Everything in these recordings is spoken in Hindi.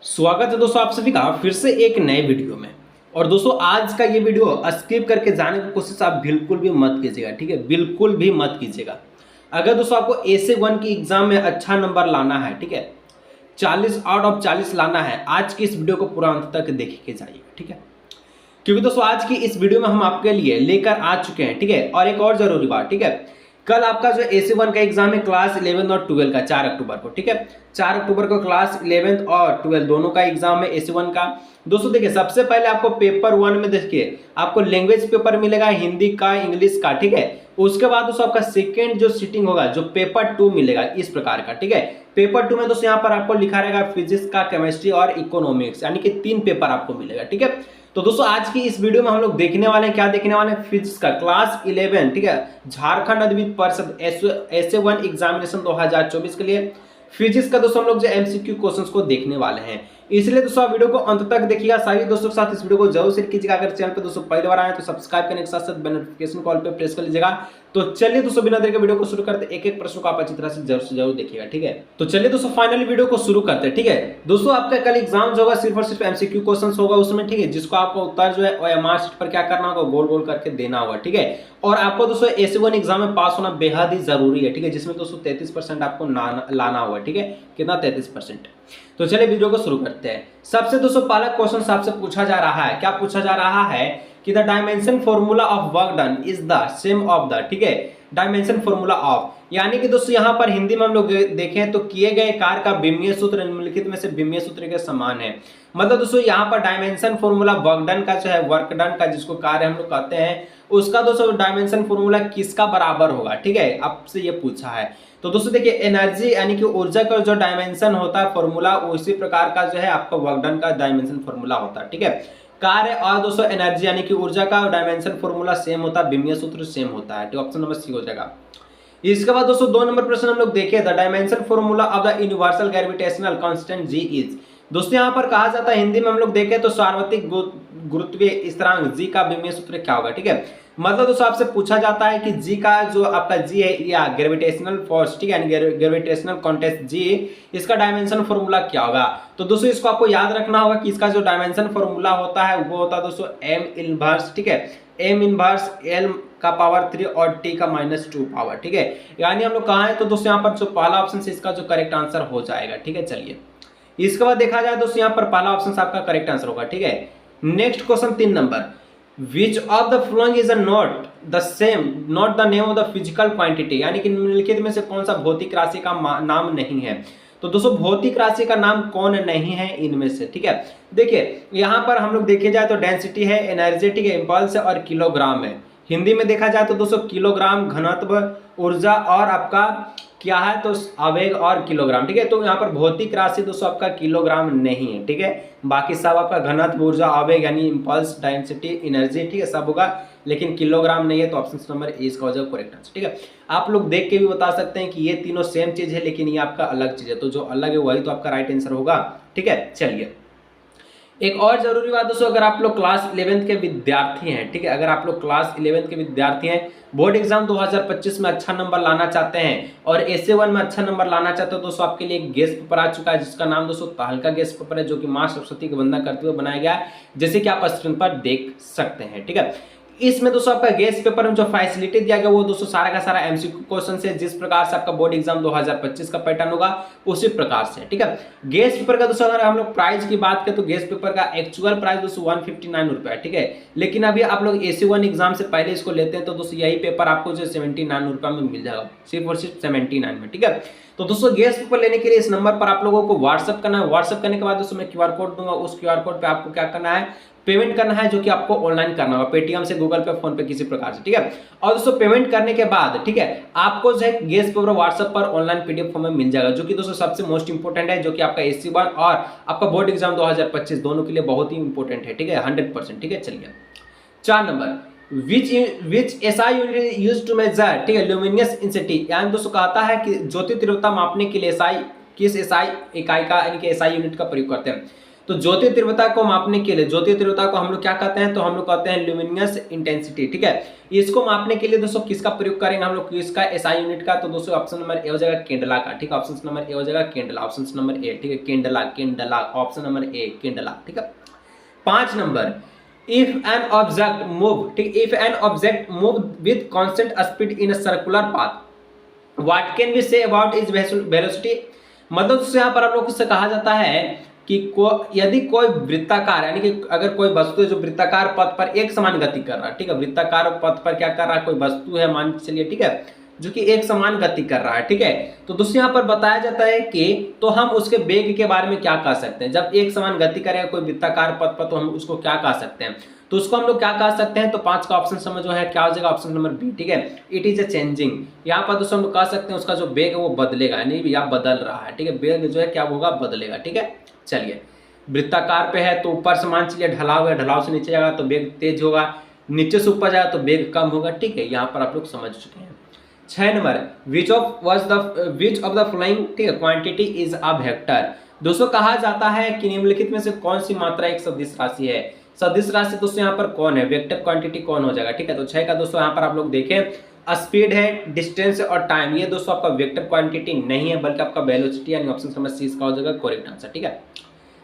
स्वागत है दोस्तों आप सभी का फिर से एक नए वीडियो में। और दोस्तों आज का ये वीडियो स्किप करके जाने की कोशिश आप बिल्कुल भी मत कीजिएगा, ठीक है, बिल्कुल भी मत कीजिएगा। अगर दोस्तों आपको एसे 1 की एग्जाम में अच्छा नंबर लाना है, ठीक है, 40 आउट ऑफ 40 लाना है, आज की इस वीडियो को पूरा अंत तक देख के जाइएगा, ठीक है। क्योंकि दोस्तों आज की इस वीडियो में हम आपके लिए लेकर आ चुके हैं, ठीक है। और एक और जरूरी बात, ठीक है, कल आपका जो एसे 1 का एग्जाम है क्लास 11 और 12 का 4 अक्टूबर को, ठीक है, 4 अक्टूबर को क्लास 11 और 12 दोनों का एग्जाम है एसे 1 का। दोस्तों देखिए सबसे पहले आपको पेपर 1 में देखिए आपको लैंग्वेज पेपर मिलेगा हिंदी का, इंग्लिश का, ठीक है। उसके बाद दोस्तों आपका सेकेंड जो सीटिंग होगा जो पेपर 2 मिलेगा इस प्रकार का, ठीक है। पेपर 2 में दोस्तों यहाँ पर आपको लिखा रहेगा फिजिक्स का, केमिस्ट्री और इकोनॉमिक्स, यानी कि 3 पेपर आपको मिलेगा, ठीक है। तो दोस्तों आज की इस वीडियो में हम लोग देखने वाले हैं, क्या देखने वाले हैं, फिजिक्स का क्लास 11, ठीक है, झारखंड अद्वितीय परिषद एसे 1 एग्जामिनेशन 2024 के लिए फिजिक्स का दोस्तों हम लोग जो एमसीक्यू क्वेश्चंस को देखने वाले हैं। इसलिए दोस्तों आप वीडियो को अंत तक देखिएगा, सभी दोस्तों के साथ इस वीडियो को जरूर शेयर कीजिएगा। अगर चैनल पे दोस्तों पहली बार आए तो सब्सक्राइब करने के साथ साथ बेल नोटिफिकेशन कॉल पे प्रेस कर लीजिएगा। तो चलिए दोस्तों बिना देर के वीडियो को शुरू करते, एक एक प्रश्न को आप अच्छी तरह से जरूर देखिएगा, ठीक है। तो चलिए दोस्तों फाइनली वीडियो को शुरू करते हैं, ठीक है। दोस्तों आपका कल एग्जाम जो होगा सिर्फ और सिर्फ एमसीक्यू क्वेश्चंस होगा उसमें, ठीक है, जिसको आपको उत्तर जो है ओएमआर शीट पर क्या करना होगा, गोल गोल करके देना होगा, ठीक है। और आपको दोस्तों एसे 1 एग्जाम में पास होना बेहद ही जरूरी है, ठीक है, जिसमें दोस्तों 33% आपको लाना होगा, ठीक है, कितना 33%। तो चलिए वीडियो को शुरू करते हैं। सबसे दोस्तों पहला क्वेश्चन आपसे पूछा जा रहा है, क्या पूछा जा रहा है कि the dimension formula of work done is the same of the, ठीक है, डायमेंशन फॉर्मूला ऑफ, यानी कि दोस्तों यहाँ पर हिंदी में हम लोग देखें तो किए गए कार्य का विमीय सूत्र निम्नलिखित में से विमीय सूत्र के समान है। मतलब दोस्तों यहाँ पर डायमेंशन फॉर्मूला वर्क डन का जो है, वर्क डन का जिसको कार्य हम लोग कहते हैं, उसका दोस्तों डायमेंशन फॉर्मूला किसका बराबर होगा, ठीक है, आपसे ये पूछा है। तो दोस्तों देखिए एनर्जी यानी कि ऊर्जा का जो डायमेंशन होता है फॉर्मूला, उसी प्रकार का जो है आपका वर्क डन का डायमेंशन फॉर्मूला होता है, ठीक है। कार्य और दोस्तों एनर्जी यानी कि ऊर्जा का डायमेंशन फॉर्मूला सेम होता है, विमीय सूत्र सेम होता है, तो ऑप्शन नंबर सी हो जाएगा। इसके बाद दोस्तों 2 नंबर प्रश्न हम लोग देखें, the dimension formula of the universal gravitational constant ji is. दोस्तों यहाँ पर कहा जाता है हिंदी में हम लोग देखें तो सार्वत्रिक गुरुत्वीय स्थिरांक जी का विमीय सूत्र क्या होगा, ठीक है। मतलब दोस्तों आपसे पूछा जाता है कि जी का जो आपका जी है या ग्रेविटेशनल फोर्स, ठीक है, ग्रेविटेशनल कॉन्टेस्ट जी, इसका डायमेंशन फॉर्मूला क्या होगा। तो दोस्तों इसको आपको याद रखना होगा कि इसका जो डायमेंशन फॉर्मूला होता है वो होता है दोस्तों एम इनवर्स, ठीक है, एम इनवर्स एल का पावर 3 और टी का -2 पावर, ठीक है। यानी हम लोग कहा है तो दोस्तों यहाँ पर जो पहला ऑप्शन है इसका जो करेक्ट आंसर हो जाएगा, ठीक है। चलिए इसके बाद देखा जाए दोस्तों यहाँ पर पहला ऑप्शन आपका करेक्ट आंसर होगा, ठीक है। Next question 3 number, Which of the following is not the same, not the name of the physical quantity, यानी कि निम्नलिखित में से कौन सा भौतिक राशि का नाम नहीं है। तो दोस्तों भौतिक राशि का नाम कौन नहीं है इनमें से, ठीक है। देखिए यहाँ पर हम लोग देखे जाए तो डेंसिटी है, एनर्जी, ठीक है, इंपल्स और किलोग्राम है। हिंदी में देखा जाए तो दोस्तों किलोग्राम, घनत्व, ऊर्जा और आपका क्या है तो आवेग और किलोग्राम, ठीक है। तो यहाँ पर भौतिक राशि दोस्तों आपका किलोग्राम नहीं है, ठीक है, बाकी सब आपका घनत्व, ऊर्जा, आवेग यानी इंपल्स, डेंसिटी, एनर्जी, ठीक है, सब होगा, लेकिन किलोग्राम नहीं है। तो ऑप्शन नंबर ए इसका हो जाएगा करेक्ट आंसर, ठीक है। आप लोग देख के भी बता सकते हैं कि ये तीनों सेम चीज है लेकिन ये आपका अलग चीज है, तो जो अलग है वही तो आपका राइट आंसर होगा, ठीक है। चलिए एक और जरूरी बात दोस्तों, अगर आप लोग क्लास 11 के विद्यार्थी हैं, ठीक है, अगर आप लोग क्लास 11 के विद्यार्थी हैं, बोर्ड एग्जाम 2025 में अच्छा नंबर लाना चाहते हैं और एसे 1 में अच्छा नंबर लाना चाहते हो, दोस्तों आपके लिए एक गेस्ट पेपर आ चुका है जिसका नाम दोस्तों तहलका गेस्ट पेपर है, जो कि मां सरस्वती की वंदना करते हुए बनाया गया है, जैसे कि आप स्क्रीन पर देख सकते हैं, ठीक है। इसमें दोस्तों आपका गेस्ट पेपर में जो फैसिलिटी दिया गया वो दोस्तों सारा का सारा एमसीक्यू क्वेश्चन है, जिस प्रकार से आपका बोर्ड एग्जाम 2025 का पैटर्न होगा उसी प्रकार से, ठीक है। गेस्ट पेपर का दोस्तों अगर हम लोग प्राइस की बात करें तो गेस्ट पेपर का एक्चुअल प्राइस दोस्तों 159 रुपए है, ठीक है। लेकिन अभी आप लोग एसे 1 एग्जाम से पहले इसको लेते हैं तो दोस्तों यही पेपर आपको जो 79 रुपए में मिल जाएगा, सिर्फ और सिर्फ 79 में, ठीक है। तो दोस्तों गेस्ट पेपर लेने के लिए इस नंबर पर आप लोगों को व्हाट्सअप करना है। व्हाट्सअप करने के बाद दोस्तों मैं क्यूआर कोड दूंगा, उस क्यूआर कोड पे आपको क्या करना है, पेमेंट करना है, जो कि आपको ऑनलाइन करना होगा, पेटीएम से, गूगल पे, फोन पे, किसी प्रकार से, ठीक है। और दोस्तों पेमेंट करने के बाद, ठीक है, आपको जो है गेस्ट पेपर व्हाट्सएप पर ऑनलाइन पीडीएफ फॉर्म में मिल जाएगा, जो कि दोस्तों सबसे मोस्ट इंपोर्टेंट है, जो कि आपका एसे 1 और आपका बोर्ड एग्जाम 2025 दोनों के लिए बहुत ही इंपोर्टेंट है, ठीक है, 100%, ठीक है। चलिए 4 number, which SI unit used to measure, ठीक है, ल्यूमिनस इंटेंसिटी, यानी दोस्तों कहता है कि ज्योति तीव्रता मापने के लिए SI किस SI इकाई का यानी कि SI यूनिट का प्रयोग करते हैं। तो ज्योति तीव्रता को मापने के लिए, ज्योति तीव्रता को हम लोग क्या कहते हैं, तो हम लोग कहते हैं ल्यूमिनस इंटेंसिटी, ठीक है। इसको मापने के लिए दोस्तों किसका प्रयोग करेंगे हम लोग, किसका, एसआई यूनिट का। तो दोस्तों ऑप्शन नंबर ए हो जाएगा केंडला का, ठीक है। ऑप्शन नंबर ए हो जाएगा केंडला, ऑप्शन नंबर ए, ठीक है, केंडला, केंडला, ऑप्शन नंबर ए केंडला, ठीक है। 5 number, if an object move, ठीक, if an object move with constant speed in a circular path, what can we say about is velocity. मतलब यहाँ पर आप लोग से कहा जाता है कि यदि कोई वृत्ताकार, यानी कि अगर कोई वस्तु है जो वृत्ताकार पथ पर एक समान गति कर रहा है, ठीक है, वृत्ताकार पथ पर क्या कर रहा है, कोई वस्तु है मान के चलिए, ठीक है, जो कि एक समान गति कर रहा है, ठीक है। तो दोस्तों यहाँ पर बताया जाता है कि तो हम उसके वेग के बारे में क्या कह सकते हैं, जब एक समान गति करेगा कोई वृत्ताकार पथ पर, तो हम उसको क्या कह सकते हैं, तो उसको हम लोग क्या कह सकते हैं, तो 5 का ऑप्शन समझ जो है क्या हो जाएगा, ऑप्शन नंबर बी, ठीक है, इट इज ए चेंजिंग। यहाँ पर दोस्तों हम लोग कह सकते हैं उसका जो वेग है वो बदलेगा, यानी या बदल रहा है, ठीक है, वेग जो है क्या होगा, बदलेगा, ठीक है। चलिए, वृत्ताकार पे है तो ऊपर से मान चलिए ढलाव है, ढलाव से नीचे जाएगा तो वेग तेज होगा, नीचे से ऊपर जाएगा तो वेग कम होगा, ठीक है। यहाँ पर आप लोग समझ चुके हैं। 6 number, which of the flowing, ठीक है, क्वांटिटी इज अ वेक्टर। दोस्तों कहा जाता है कि निम्नलिखित में से कौन सी मात्रा एक सदिश राशि है। सदिश राशि दोस्तों यहाँ पर कौन है, वेक्टर क्वांटिटी कौन हो जाएगा, ठीक है। तो 6 का दोस्तों यहाँ पर आप लोग देखें, स्पीड है, डिस्टेंस और टाइम, ये दोस्तों आपका वेक्टर क्वांटिटी नहीं है, बल्कि आपका वेलोसिटी, यानी ऑप्शन नंबर सी का हो जाएगा करेक्ट आंसर, ठीक है।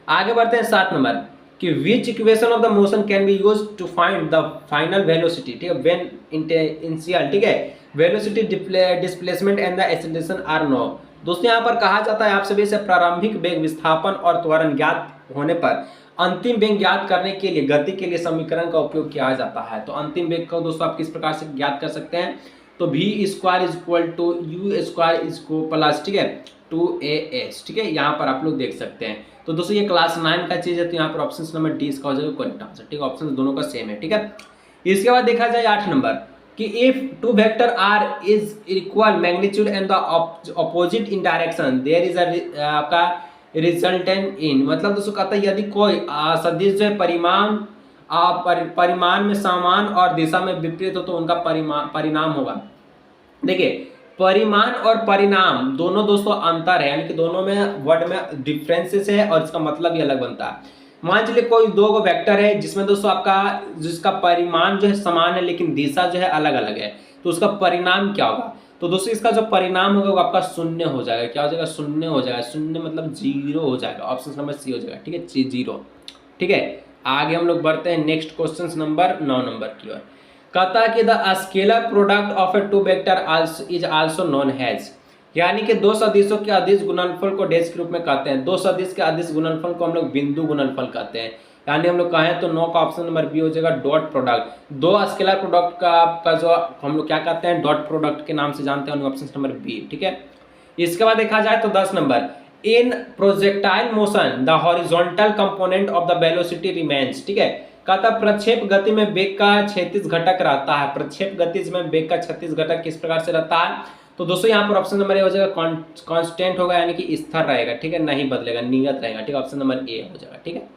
आगे बढ़ते हैं 7 नंबर कि which equation of the motion can be use to find the final velocity, ठीक है, व्हेन इनिशियल, ठीक है, velocity, displacement and the acceleration are known. दोस्तों यहाँ पर कहा जाता है आप सभी से प्रारंभिक वेग, विस्थापन और त्वरण ज्ञात होने पर अंतिम वेग ज्ञात करने के लिए गति के लिए समीकरण का उपयोग किया जाता है। तो अंतिम वेग को दोस्तों आप किस प्रकार से ज्ञात कर सकते हैं, तो v square is equal to u square इसको प्लस, ठीक है, 2as, ठीक है, यहाँ पर आप लोग देख सकते हैं। तो दोस्तों ये क्लास 9 का चीज है, तो यहाँ पर ऑप्शन नंबर डी इसका हो जाएगा करेक्ट आंसर, ठीक है, ऑप्शन दोनों का सेम है, ठीक है। इसके बाद देखा जाए 8 नंबर कि if two vector are is equal magnitude and the opposite in direction there is आपका रिजल्टेंट इन। मतलब दोस्तों कहता है यदि कोई सदिश जो है परिमाण में समान और दिशा में विपरीत हो तो उनका परिणाम होगा। देखिए, परिमाण और परिणाम दोनों दोस्तों अंतर है, यानी कि दोनों में वर्ड में डिफरेंसेस है और इसका मतलब भी अलग बनता है। मान चलिए कोई दो गो वेक्टर है जिसमें दोस्तों आपका जिसका परिमाण जो है समान है लेकिन दिशा जो है अलग अलग है, तो उसका परिणाम क्या होगा, तो दोस्तों इसका जो परिणाम होगा वो आपका शून्य हो जाएगा। क्या हो जाएगा, शून्य हो जाएगा, शून्य मतलब 0 हो जाएगा, ऑप्शन नंबर सी हो जाएगा, ठीक है, 0, ठीक है। आगे हम लोग बढ़ते हैं नेक्स्ट क्वेश्चन नंबर 9 नंबर की ओर। कहता है कि the scalar product of a two vector is also known as, यानी कि दो सदिशों के अदिश गुणनफल को डैश के रूप में कहते हैं। दो सदिश के अदिश गुणनफल को हम लोग बिंदु गुणनफल कहते हैं, यानी हम लोग कहें तो 9 का ऑप्शन नंबर बी हो जाएगा डॉट प्रोडक्ट। दो स्केलर प्रोडक्ट का जो हम लोग क्या कहते हैं, डॉट प्रोडक्ट के नाम से जानते हैं, ऑप्शन नंबर बी, ठीक है। इसके बाद देखा जाए तो 10 number, in projectile motion the horizontal component of the velocity remains, ठीक है। कहता प्रक्षेप गति में वेग का क्षैतिज घटक रहता है। प्रक्षेप गति में वेग का क्षैतिज घटक किस प्रकार से रहता है, तो दोस्तों यहाँ पर ऑप्शन नंबर ए हो जाएगा कांस्टेंट होगा, यानी कि स्थिर रहेगा, ठीक है, नहीं बदलेगा, नियत रहेगा, ठीक है, ऑप्शन नंबर ए हो जाएगा, ठीक है।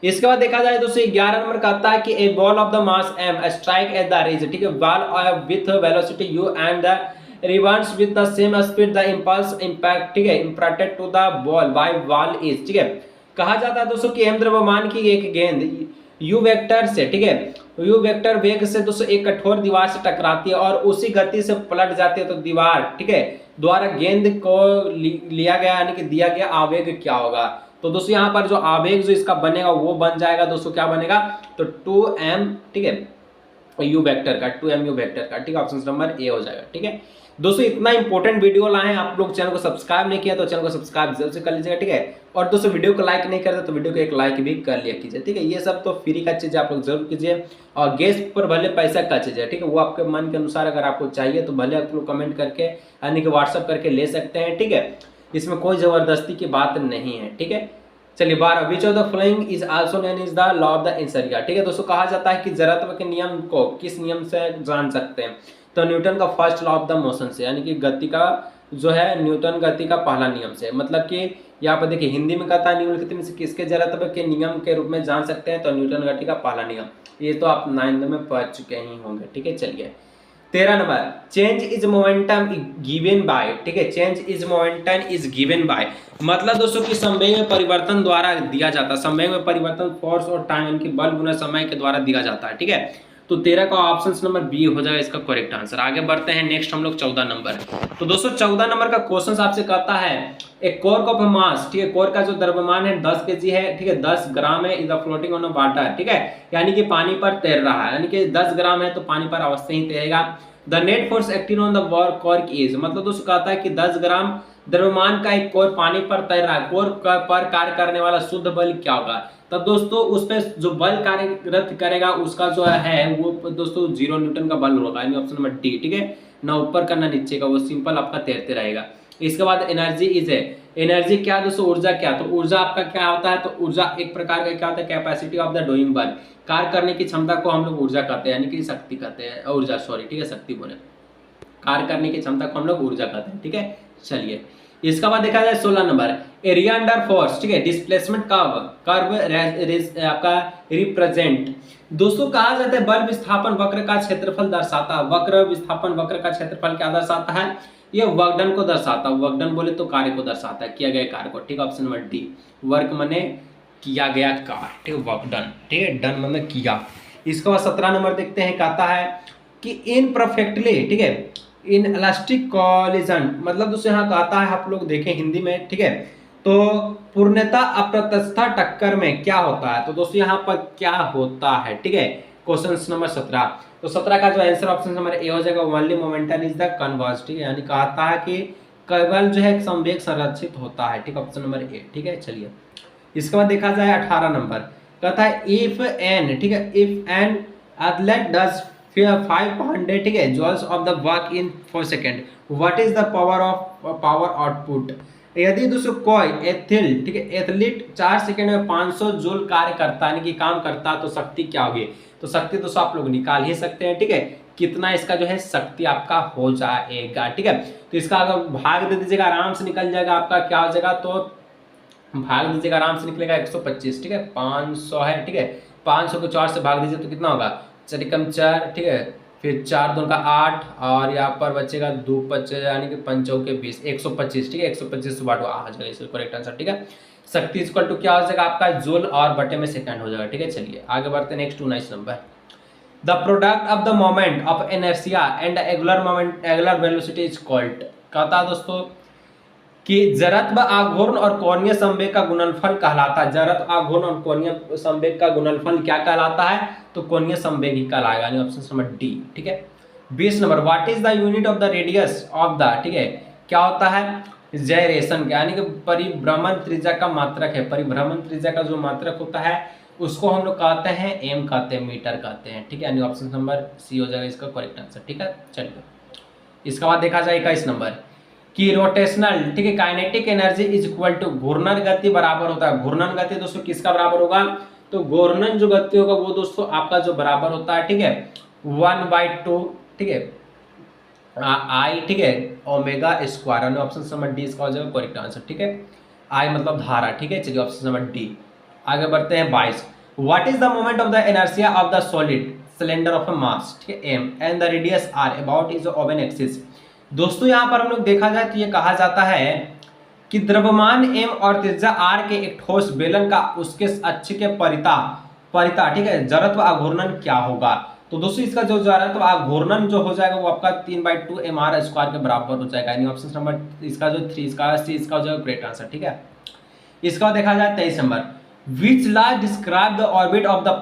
इसके बाद देखा जाए दोस्तों 11 नंबर कहता है कि a ball of the mass m strike at the ridge, ठीक है, ball with velocity u and the reverse with the same speed the impulse impact, ठीक है, impacted to the ball by ball is, ठीक है। कहा जाता है दोस्तों कि m द्रव्यमान की एक गेंद u वेक्टर से, ठीक है, u वेक्टर वेग से दोस्तों एक कठोर दीवार से टकराती है और उसी गति से पलट जाती है, तो दीवार, ठीक है, द्वारा गेंद को लिया गया यानी कि दिया गया आवेग क्या होगा, तो दोस्तों यहाँ पर जो आवेग जो इसका बनेगा वो बन जाएगा दोस्तों, क्या बनेगा, तो 2m, ठीक है, u वेक्टर का, 2mu वेक्टर का, ठीक है, ऑप्शन नंबर ए हो जाएगा, ठीक है। दोस्तों इतना इंपॉर्टेंट वीडियो लाए हैं, आप लोग चैनल को सब्सक्राइब नहीं किया तो चैनल को सब्सक्राइब जरूर से कर लीजिएगा, ठीक है। और दोस्तों वीडियो को लाइक नहीं करते तो वीडियो को एक लाइक भी कर लिया कीजिए, ठीक है। ये सब तो फ्री का चीज़ आप लोग जरूर कीजिए, और गेस्ट पर भले पैसा का चीज़ है, ठीक है, वो आपके मन के अनुसार अगर आपको चाहिए तो भले आप लोग कमेंट करके यानी कि व्हाट्सअप करके ले सकते हैं, ठीक है, इसमें कोई ज़बरदस्ती की बात नहीं है, ठीक है। चलिए 12, which of the following is also known is the law of the inertia, ठीक है। दोस्तों कहा जाता है कि जड़त्व के नियम को किस नियम से जान सकते हैं, तो न्यूटन का first law of the motion से, यानी कि गति का जो है न्यूटन गति का पहला नियम से। मतलब कि यहाँ पर देखिए हिंदी में कहता है निम्नलिखित में से किसके जड़त्व के नियम के रूप में जान सकते हैं, तो न्यूटन गति का पहला नियम, ये तो आप 9th में पढ़ चुके ही होंगे, ठीक है। चलिए 13 number, change is momentum given by, ठीक है, change is momentum is given by, मतलब दोस्तों कि संवेग में परिवर्तन द्वारा दिया जाता है, संवेग में परिवर्तन फोर्स और टाइम इनकी बल गुना समय के द्वारा दिया जाता है, ठीक है। तो 13 का ऑप्शन नंबर बी हो जाएगा इसका करेक्ट आंसर। आगे बढ़ते हैं नेक्स्ट हम लोग 14 नंबर। तो दोस्तों 14 नंबर का क्वेश्चन आपसे कहता है एक कोर ऑफ मास, ठीक है, कोर का जो द्रव्यमान है 10 केजी है, ठीक है, 10 ग्राम है, इज फ्लोटिंग ऑन वाटर, ठीक है, यानी कि पानी पर तैर रहा है, यानी कि 10 ग्राम है तो पानी पर अवश्य ही तैरेगा। The net force acting on the cork is, मतलब दोस्तों कहता है कि 10 ग्राम द्रव्यमान का एक कोर पानी पर तैर रहा है, कोर पर कार्य करने वाला शुद्ध बल क्या होगा। तब दोस्तों उस पर जो बल कार्यरत करेगा उसका जो है वो दोस्तों 0 न्यूटन का बल होगा, यानी ऑप्शन नंबर डी, ठीक है, ना ऊपर का ना नीचे का, वो सिंपल आपका तैरते रहेगा। इसके बाद एनर्जी इज है, एनर्जी क्या दोस्तों, ऊर्जा क्या, तो ऊर्जा आपका क्या होता है, तो ऊर्जा एक प्रकार का क्या होता है, capacity of the doing work, कार्य करने की क्षमता को हम लोग ऊर्जा कहते हैं, यानी कि शक्ति कहते हैं, ऊर्जा सॉरी, ठीक है, शक्ति बोले, कार्य करने की क्षमता को हम लोग ऊर्जा कहते हैं, ठीक है। चलिए इसका बाद देखा जाए 16 नंबर, एरिया अंडर फोर्स, ठीक है, डिस्प्लेसमेंट कर्व आपका रिप्रेजेंट, दोस्तों कहा जाता है बल विस्थापन वक्र का क्षेत्रफल दर्शाता है, वक्र विस्थापन वक्र का क्षेत्रफल क्या दर्शाता है, ये वर्कडन को दर्शाता है, वर्कडन बोले तो कार्य को दर्शाता है, किया गया कार्य को, ठीक है, ऑप्शन नंबर डी, वर्क माने किया गया कार्य, ठीक है, वर्कडन, ठीक है, डन माने किया। इसके बाद 17 नंबर देखते हैं, कहता है कि इन परफेक्टली, ठीक है, इन इलास्टिक कॉलिजन, मतलब दोस्तों यहाँ कहता है, आप लोग देखें हिंदी में, ठीक है, तो पूर्णता अप्रत्यस्था टक्कर में क्या होता है, तो दोस्तों यहाँ पर क्या होता है, ठीक है, क्वेश्चन नंबर 17। तो 17 का जो आंसर ऑप्शन नंबर ए हो जाएगा, only momentum is the converge, ठीक है, यानी कहता है कि केवल जो है संवेग संरक्षित होता है, ठीक है, ऑप्शन नंबर ए, ठीक है। चलिए इसके बाद देखा जाए 18 नंबर, कहता है इफ एन, ठीक है, इफ एन एथलीट डज 500, ठीक है, joules of the work in 4 second, what is the power output, यदि दोस्तों कोई एथलीट, ठीक है, एथलीट 4 सेकेंड में 500 जूल कार्य करता है, यानी कि काम करता है, तो शक्ति क्या होगी, तो शक्ति दोस्तों आप लोग निकाल ही सकते हैं, ठीक है, कितना इसका जो है शक्ति आपका हो जाएगा, ठीक है। तो इसका अगर भाग दे दीजिएगा आराम से निकल जाएगा, आपका क्या हो जाएगा, तो भाग दीजिएगा आराम से निकलेगा 125, ठीक है, 500 है, ठीक है, 500 को 4 से भाग दीजिए तो कितना होगा, 4 4, ठीक है, फिर 4 2 का 8 और यहाँ पर बचेगा 2 5, यानी कि 5 के 20, 125, ठीक है, 125 से बांटो आ जाएगा इसका करेक्ट आंसर, ठीक है। शक्ति इक्वल टू क्या हो जाएगा आपका, जूल और बटे में सेकंड हो जाएगा, ठीक है। चलिए आगे बढ़ते हैं next 19 number, the product of the moment of inertia and angular moment angular velocity is called, कहता है दोस्तों कि जड़त्व आघूर्ण और कोणीय संवेग का गुणनफल कहलाता है, जड़त्व आघूर्ण और कोणीय संवेग का गुणनफल क्या कहलाता है, तो कोणीय संवेग ही कहलाएगा, यानी ऑप्शन नंबर डी, ठीक है। 20 number, what is the unit of the radius of the, ठीक है, क्या होता है, जाइरेशन, यानी कि परिभ्रमण त्रिज्या का मात्रक है, परिभ्रमण त्रिज्या का जो मात्रक होता है उसको हम लोग कहते हैं एम कहते हैं, मीटर कहते हैं, ठीक है, यानी ऑप्शन नंबर सी हो जाएगा इसका करेक्ट आंसर, ठीक है। चलिए इसके बाद देखा जाए 21 नंबर कि रोटेशनल, ठीक है, kinetic energy is equal to घूर्णन गति बराबर होता है, घूर्णन गति दोस्तों किसका बराबर होगा, तो घूर्णन जो गति होगा वो दोस्तों आपका जो बराबर होता है, ठीक है, 1/2, ठीक है, आई, ठीक है, ओमेगा स्क्वायर, यानी ऑप्शन नंबर डी इसका हो जाएगा करेक्ट आंसर, ठीक है, आई मतलब धारा, ठीक है। चलिए ऑप्शन नंबर डी। आगे बढ़ते हैं 22, what is the moment of the inertia of the solid cylinder of a mass, ठीक है, M and the radius R about is own axis, दोस्तों यहाँ पर हम लोग देखा जाए तो ये कहा जाता है कि द्रव्यमान m और त्रिज्या r के एक ठोस बेलन का उसके अक्ष के परिता, ठीक है, जड़त्व आघूर्णन क्या होगा, तो दोस्तों इसका जो जड़त्व आघूर्णन जो हो जाएगा वो आपका 3/2 mr स्क्वायर के बराबर हो जाएगा, यानी ऑप्शन नंबर इसका जो 3 इसका सी इसका हो जाएगा करेक्ट आंसर, ठीक है। इसका देखा जाए 23 number, which law describe the orbit of the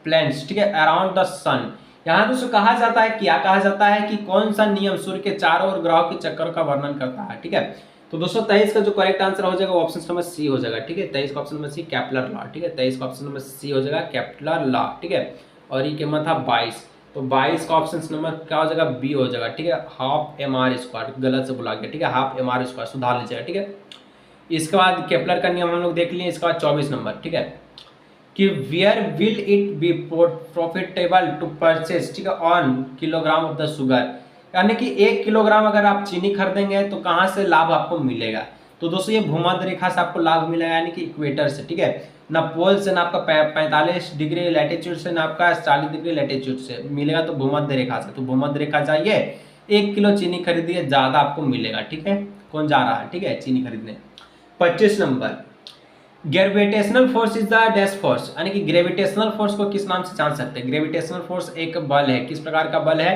planets, ठीक है, अराउंड द सन, यहाँ दोस्तों कहा जाता है, क्या कहा जाता है कि कौन सा नियम सूर्य के चारों ओर ग्रहों के चक्कर का वर्णन करता है, ठीक है। तो दोस्तों 23 का जो करेक्ट आंसर हो जाएगा वो ऑप्शन नंबर सी हो जाएगा, ठीक है, 23 का option number C Kepler law, ठीक है, 23 का ऑप्शन नंबर सी हो जाएगा केपलर लॉ, ठीक है। और ये कीमत था 22, तो 22 का ऑप्शन नंबर क्या हो जाएगा, बी हो जाएगा, ठीक है, हाफ mr स्क्वायर, गलत से बोला गया, ठीक है, हाफ mr स्क्वायर सुधार लीजिएगा, ठीक है। इसके बाद केपलर का नियम हम लोग देख लिए। इसके बाद 24 नंबर, ठीक है, कि where will it be profitable to purchase, ठीक है, on kilogram of the sugar, यानी कि 1 किलोग्राम अगर आप चीनी खरीदेंगे तो कहाँ से लाभ आपको मिलेगा, तो दोस्तों ये भूमध्य रेखा से आपको लाभ मिलेगा, यानी कि इक्वेटर से, ठीक है। ना पोल से, ना आपका 45 डिग्री लैटिट्यूड से, ना आपका 40 डिग्री लैटिट्यूड से मिलेगा, तो भूमध्य रेखा से। तो भूमध्य रेखा जाइए, 1 किलो चीनी खरीदिए, ज़्यादा आपको मिलेगा, ठीक है। कौन जा रहा है, ठीक है, चीनी खरीदने। 25 number, gravitational force is the dash force, यानी कि ग्रेविटेशनल फोर्स को किस नाम से जान सकते हैं। ग्रेविटेशनल फोर्स एक बल है, किस प्रकार का बल है,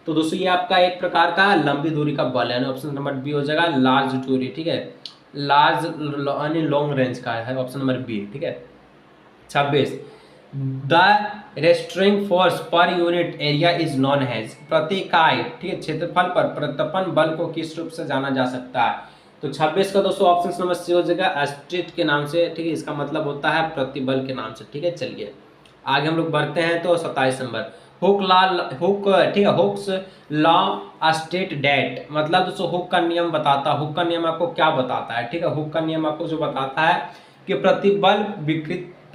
तो दोस्तों ये आपका एक प्रकार का लंबी दूरी का बल है, ऑप्शन नंबर बी हो जाएगा, लार्ज दूरी, ठीक है, लार्ज यानी लॉन्ग रेंज का है, ऑप्शन नंबर बी, ठीक है। 26, the restoring force per unit area is known as, प्रति इकाई, ठीक है, क्षेत्रफल पर प्रत्यपन बल को किस रूप से जाना जा सकता है। तो 26 का दोस्तों ऑप्शन नंबर सी हो जाएगा, स्ट्रीट के नाम से, ठीक है, इसका मतलब होता है प्रतिबल के नाम से, ठीक है। चलिए आगे हम लोग बढ़ते हैं। तो 27 नंबर, हुक लॉ, हुक, ठीक है, हुक्स लॉ स्टेट डेट, मतलब दोस्तों हुक का नियम बताता है, हुक का नियम आपको क्या बताता है, ठीक है, हुक का नियम आपको जो बताता है कि प्रतिबल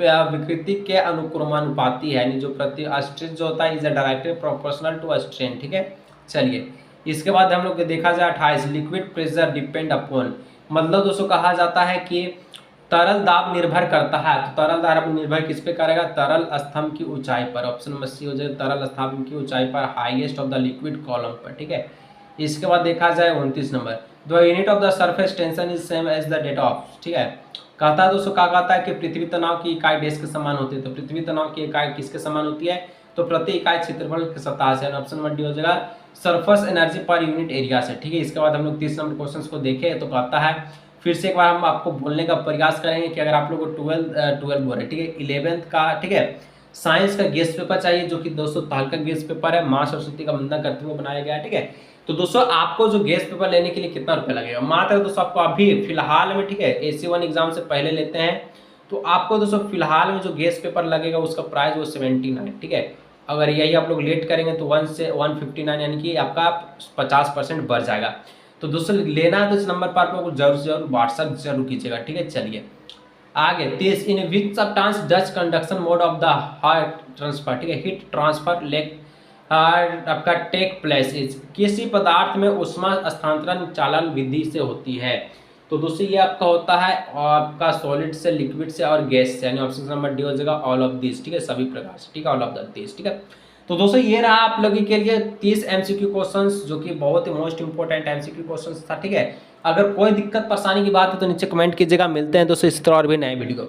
विकृति के अनुक्रमानुपाती है, यानी जो प्रति स्ट्रेस जो होता है is directly proportional to strain, ठीक है। चलिए इसके बाद हम लोग देखा जाए 28, लिक्विड प्रेशर डिपेंड अपॉन, मतलब दोस्तों कहा जाता है कि तरल दाब निर्भर करता है, तो तरल दाब निर्भर किस पे करेगा, तरल स्तंभ की ऊंचाई पर, ऑप्शन नंबर सी हो जाए, तरल स्तंभ की ऊंचाई पर, highest of the liquid column पर, ठीक है। इसके बाद देखा जाए 29 number, the unit of the surface tension is same as the date of, ठीक है। कहता है दोस्तों, क्या कहता है कि पृथ्वी तनाव की इकाई डैश के समान होती है, तो पृथ्वी तनाव की इकाई किसके समान होती है, तो प्रति इकाई क्षेत्रफल की सतह से, ऑप्शन नंबर डी हो जाएगा, सरफेस एनर्जी पर यूनिट एरिया से, ठीक है। इसके बाद हम लोग 30 नंबर क्वेश्चन को देखें, तो कहता है, फिर से एक बार हम आपको बोलने का प्रयास करेंगे कि अगर आप लोग को 12 बोल रहे, ठीक है, 11th का, ठीक है, साइंस का गेस्ट पेपर चाहिए, जो कि दोस्तों तहलका गेस्ट पेपर है, माँ सरस्वती का वंदना करते हुए बनाया गया है, ठीक है। तो दोस्तों आपको जो गेस्ट पेपर लेने के लिए कितना रुपया लगेगा, मात्र दोस्तों आपको अभी फिलहाल में, ठीक है, AC1 एग्जाम से पहले लेते हैं, तो आपको दोस्तों फिलहाल में जो गेस्ट पेपर लगेगा उसका प्राइस वो 79, ठीक है। अगर यही आप लोग लेट करेंगे तो 1 से 159, यानी कि आपका 50% बढ़ जाएगा। तो दोस्तों लेना है तो इस नंबर पर आप लोग जरूर से जरूर व्हाट्सअप जरूर कीजिएगा, ठीक है। चलिए आगे 30, in which substance does conduction mode of the heat transfer, ठीक है, हीट ट्रांसफर लेक आपका टेक प्लेस इज, किसी पदार्थ में ऊष्मा स्थानांतरण चालन विधि से होती है। तो दोस्तों ये आपका होता है आपका सॉलिड से, लिक्विड से और गैस से, यानी ऑप्शन नंबर डी हो जाएगा ऑल ऑफ दिस, ठीक है, सभी प्रकार से, ठीक है, ऑल ऑफ दिस, ठीक है। तो दोस्तों ये रहा आप लोगों के लिए 30 MCQ क्वेश्चंस, जो कि बहुत ही मोस्ट इंपोर्टेंट MCQ क्वेश्चंस था, ठीक है। अगर कोई दिक्कत परेशानी की बात है तो नीचे कमेंट कीजिएगा। मिलते हैं दोस्तों इस तरह और भी नए वीडियो।